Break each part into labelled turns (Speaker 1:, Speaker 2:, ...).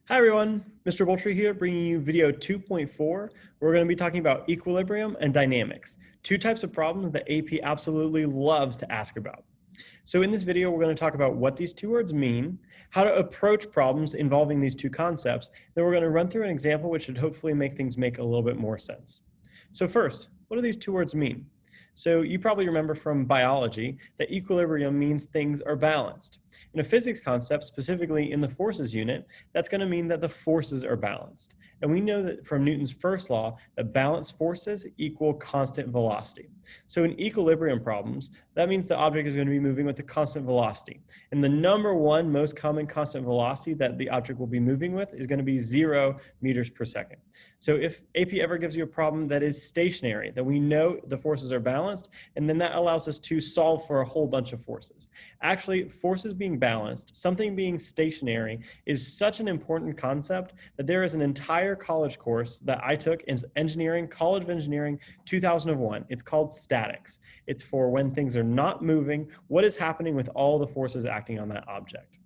Speaker 1: Hi everyone, Mr. Boltri here, bringing you video 2.4. We're going to be talking about equilibrium and dynamics, two types of problems that AP absolutely loves to ask about. So in this video, we're going to talk about what these two words mean, how to approach problems involving these two concepts, then we're going to run through an example which should hopefully make things make a little bit more sense. So first, what do these two words mean? So you probably remember from biology that equilibrium means things are balanced. In a physics concept, specifically in the forces unit, that's going to mean that the forces are balanced. And we know that from Newton's first law that balanced forces equal constant velocity. So in equilibrium problems, that means the object is going to be moving with a constant velocity. And the number one most common constant velocity that the object will be moving with is going to be 0 meters per second. So if AP ever gives you a problem that is stationary, that we know the forces are balanced, and then that allows us to solve for a whole bunch of forces. Actually, forces being balanced, something being stationary, is such an important concept that there is an entire college course that I took in engineering, College of Engineering 2001. It's called statics. It's for when things are not moving, what is happening with all the forces acting on that object.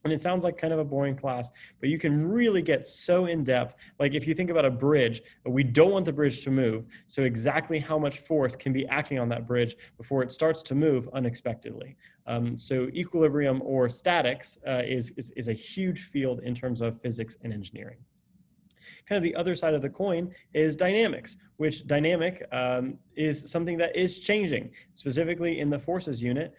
Speaker 1: And it sounds like kind of a boring class, but you can really get so in depth. Like if you think about a bridge, we don't want the bridge to move. So exactly how much force can be acting on that bridge before it starts to move unexpectedly. So equilibrium or statics is a huge field in terms of physics and engineering. Kind of the other side of the coin is dynamics, which dynamic is something that is changing. Specifically in the forces unit,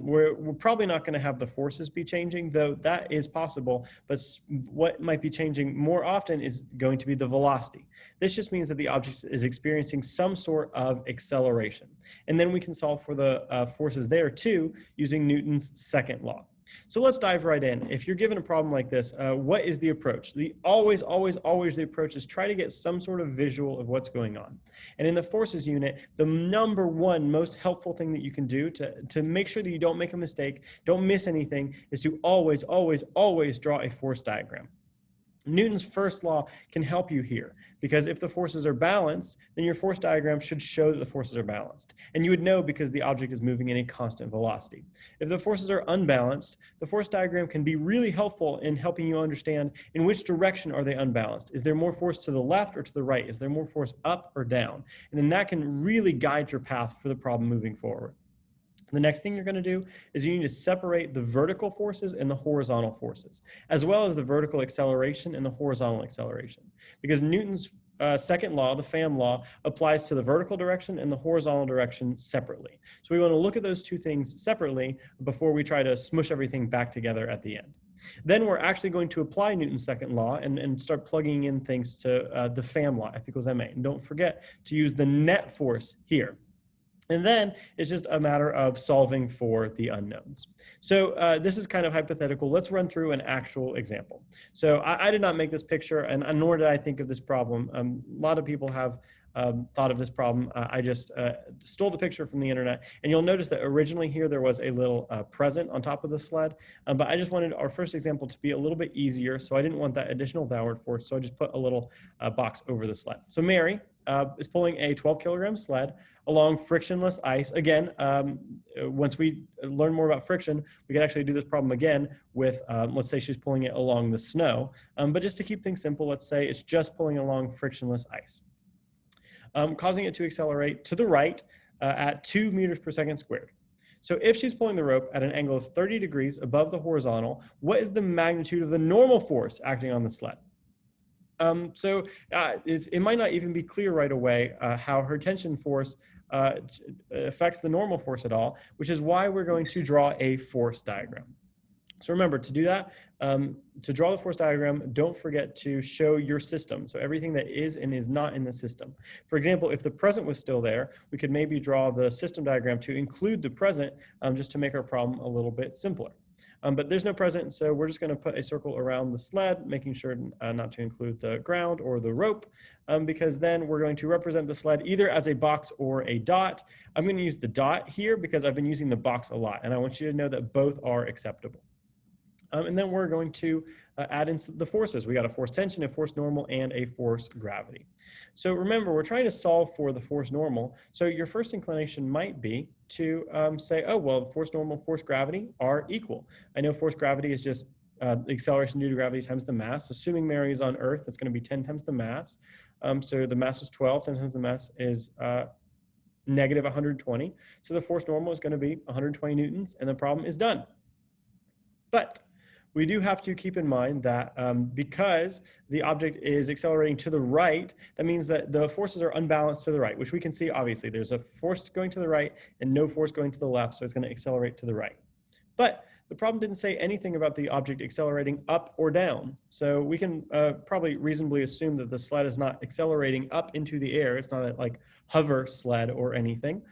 Speaker 1: we're probably not going to have the forces be changing, though that is possible. But what might be changing more often is going to be the velocity. This just means that the object is experiencing some sort of acceleration. And then we can solve for the forces there too using Newton's second law. So let's dive right in. If you're given a problem like this, what is the approach? Always the approach is try to get some sort of visual of what's going on. And in the forces unit, the number one most helpful thing that you can do to make sure that you don't make a mistake, don't miss anything, is to always draw a force diagram. Newton's first law can help you here, because if the forces are balanced, then your force diagram should show that the forces are balanced. And you would know because the object is moving in a constant velocity. If the forces are unbalanced, the force diagram can be really helpful in helping you understand in which direction are they unbalanced. Is there more force to the left or to the right? Is there more force up or down? And then that can really guide your path for the problem moving forward. The next thing you're going to do is you need to separate the vertical forces and the horizontal forces, as well as the vertical acceleration and the horizontal acceleration. Because Newton's second law, the fan law, applies to the vertical direction and the horizontal direction separately. So we want to look at those two things separately before we try to smush everything back together at the end. Then we're actually going to apply Newton's second law and start plugging in things to the fan law, F equals ma. And don't forget to use the net force here. And then it's just a matter of solving for the unknowns. So this is kind of hypothetical. Let's run through an actual example. So I did not make this picture, and nor did I think of this problem. A lot of people have thought of this problem. I just stole the picture from the internet. And you'll notice that originally here there was a little present on top of the sled. But I just wanted our first example to be a little bit easier. So I didn't want that additional downward force. So I just put a little box over the sled. So Mary is pulling a 12-kilogram sled along frictionless ice. Again, once we learn more about friction, we can actually do this problem again with, let's say she's pulling it along the snow. But just to keep things simple, let's say it's just pulling along frictionless ice, causing it to accelerate to the right at 2 meters per second squared. So if she's pulling the rope at an angle of 30 degrees above the horizontal, what is the magnitude of the normal force acting on the sled? It might not even be clear right away how her tension force affects the normal force at all, which is why we're going to draw a force diagram. So remember, to do that, to draw the force diagram, don't forget to show your system. So everything that is and is not in the system. For example, if the present was still there, we could maybe draw the system diagram to include the present just to make our problem a little bit simpler. But there's no present, so we're just going to put a circle around the sled, making sure not to include the ground or the rope, because then we're going to represent the sled either as a box or a dot. I'm going to use the dot here because I've been using the box a lot, and I want you to know that both are acceptable. And then we're going to add in the forces. We got a force tension, a force normal, and a force gravity. So remember, we're trying to solve for the force normal. So your first inclination might be to say, oh, well, force normal, force gravity are equal. I know force gravity is just the acceleration due to gravity times the mass. Assuming Mary is on Earth, that's going to be 10 times the mass. So the mass is 12, 10 times the mass is negative 120. So the force normal is going to be 120 newtons, and the problem is done. But we do have to keep in mind that because the object is accelerating to the right, that means that the forces are unbalanced to the right, which we can see obviously. There's a force going to the right and no force going to the left, so it's going to accelerate to the right. But the problem didn't say anything about the object accelerating up or down. So we can probably reasonably assume that the sled is not accelerating up into the air. It's not a like hover sled or anything.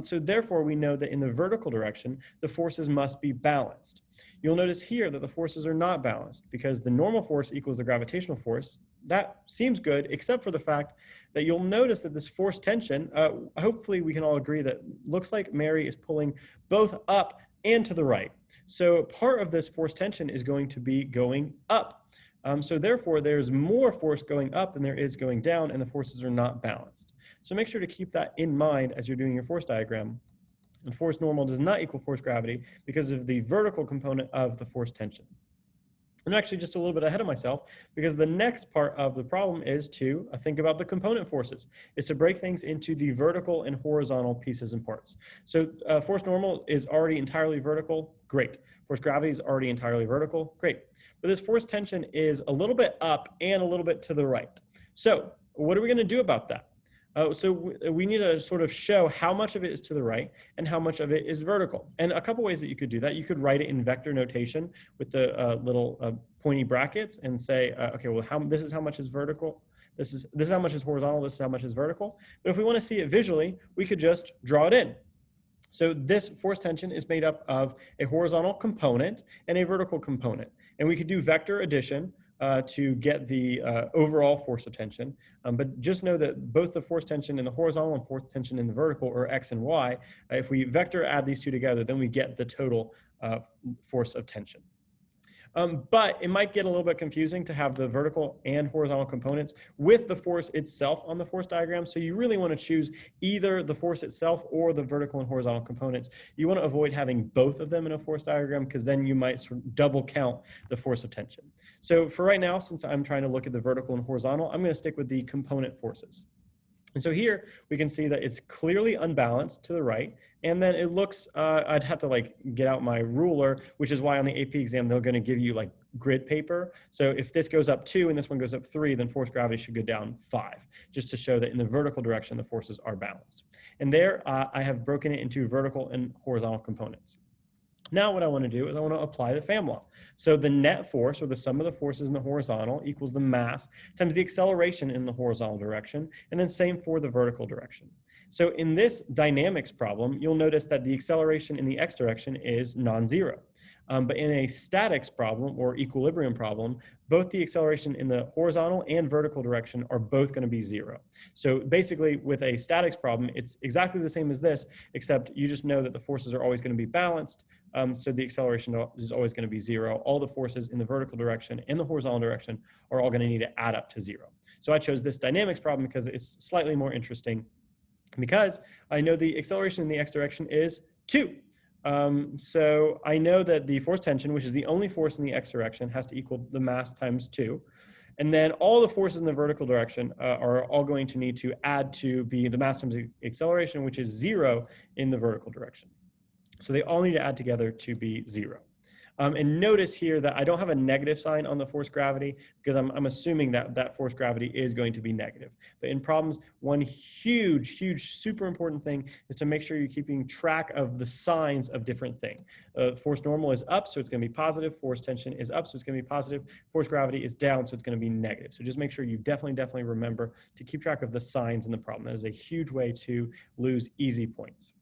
Speaker 1: So therefore, we know that in the vertical direction, the forces must be balanced. You'll notice here that the forces are not balanced because the normal force equals the gravitational force. That seems good, except for the fact that you'll notice that this force tension, hopefully we can all agree that looks like Mary is pulling both up and to the right. So part of this force tension is going to be going up. So therefore, there's more force going up than there is going down, and the forces are not balanced. So make sure to keep that in mind as you're doing your force diagram. And force normal does not equal force gravity because of the vertical component of the force tension. I'm actually just a little bit ahead of myself because the next part of the problem is to think about the component forces, is to break things into the vertical and horizontal pieces and parts. So force normal is already entirely vertical, great. Force gravity is already entirely vertical, great. But this force tension is a little bit up and a little bit to the right. So what are we going to do about that? So we need to sort of show how much of it is to the right and how much of it is vertical. And a couple ways that you could do that. You could write it in vector notation with the little pointy brackets and say, okay, well, this is how much is vertical. This is how much is horizontal. This is how much is vertical. But if we want to see it visually, we could just draw it in. So this force tension is made up of a horizontal component and a vertical component. And we could do vector addition to get the overall force of tension. But just know that both the force tension in the horizontal and force tension in the vertical are X and Y. If we vector add these two together, then we get the total force of tension. But it might get a little bit confusing to have the vertical and horizontal components with the force itself on the force diagram. So you really want to choose either the force itself or the vertical and horizontal components. You want to avoid having both of them in a force diagram because then you might sort of double count the force of tension. So for right now, since I'm trying to look at the vertical and horizontal, I'm going to stick with the component forces. And so here we can see that it's clearly unbalanced to the right. And then it looks, I'd have to like get out my ruler, which is why on the AP exam, they're going to give you like grid paper. So if this goes up 2 and this one goes up 3, then force gravity should go down 5, just to show that in the vertical direction, the forces are balanced. And there I have broken it into vertical and horizontal components. Now what I want to do is I want to apply the Pham law. So the net force, or the sum of the forces in the horizontal, equals the mass times the acceleration in the horizontal direction, and then same for the vertical direction. So in this dynamics problem, you'll notice that the acceleration in the x direction is non-zero. But in a statics problem or equilibrium problem, both the acceleration in the horizontal and vertical direction are both going to be 0. So basically with a statics problem, it's exactly the same as this, except you just know that the forces are always going to be balanced. So the acceleration is always going to be 0. All the forces in the vertical direction and the horizontal direction are all going to need to add up to 0. So I chose this dynamics problem because it's slightly more interesting, because I know the acceleration in the x direction is 2. So I know that the force tension, which is the only force in the x direction, has to equal the mass times 2. And then all the forces in the vertical direction are all going to need to add to be the mass times the acceleration, which is 0 in the vertical direction. So they all need to add together to be 0. And notice here that I don't have a negative sign on the force gravity because I'm assuming that that force gravity is going to be negative. But in problems, one huge, super important thing is to make sure you're keeping track of the signs of different things. Force normal is up, so it's going to be positive. Force tension is up, so it's going to be positive. Force gravity is down, so it's going to be negative. So just make sure you definitely remember to keep track of the signs in the problem. That is a huge way to lose easy points.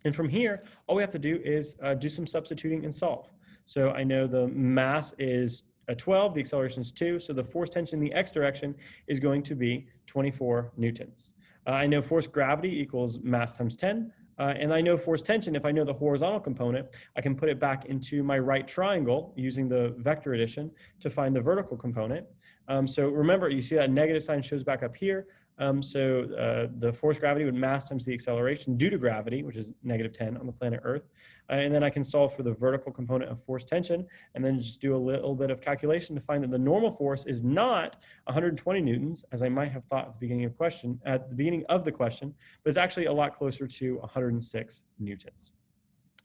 Speaker 1: And from here, all we have to do is do some substituting and solve. So I know the mass is 12, the acceleration is 2, so the force tension in the x direction is going to be 24 newtons. I know force gravity equals mass times 10, and I know force tension. If I know the horizontal component, I can put it back into my right triangle using the vector addition to find the vertical component. So remember, you see that negative sign shows back up here. The force gravity would mass times the acceleration due to gravity, which is -10 on the planet Earth. And then I can solve for the vertical component of force tension, and then just do a little bit of calculation to find that the normal force is not 120 newtons, as I might have thought at the beginning of the question, but it's actually a lot closer to 106 newtons.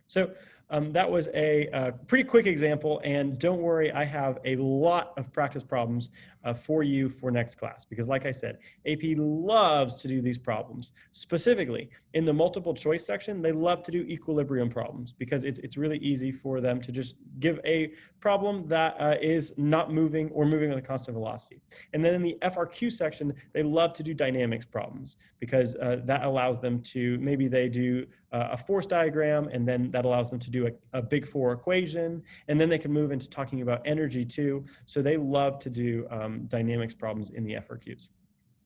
Speaker 1: So that was a pretty quick example, and don't worry, I have a lot of practice problems for you for next class, because like I said, AP loves to do these problems. Specifically, in the multiple choice section, they love to do equilibrium problems because it's really easy for them to just give a problem that is not moving or moving with a constant velocity. And then in the FRQ section, they love to do dynamics problems because that allows them to, maybe they do a force diagram, and then that allows them to do a big four equation, and then they can move into talking about energy too. So they love to do dynamics problems in the FRQs.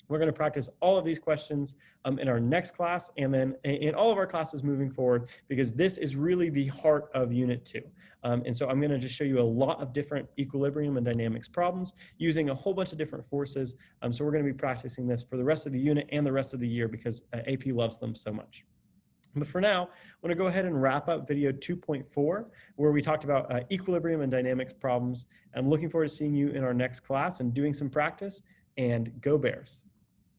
Speaker 1: We're going to practice all of these questions in our next class, and then in all of our classes moving forward, because this is really the heart of Unit 2. And so I'm going to just show you a lot of different equilibrium and dynamics problems using a whole bunch of different forces. So we're going to be practicing this for the rest of the unit and the rest of the year because AP loves them so much. But for now, I want to go ahead and wrap up video 2.4, where we talked about equilibrium and dynamics problems. I'm looking forward to seeing you in our next class and doing some practice, and go Bears.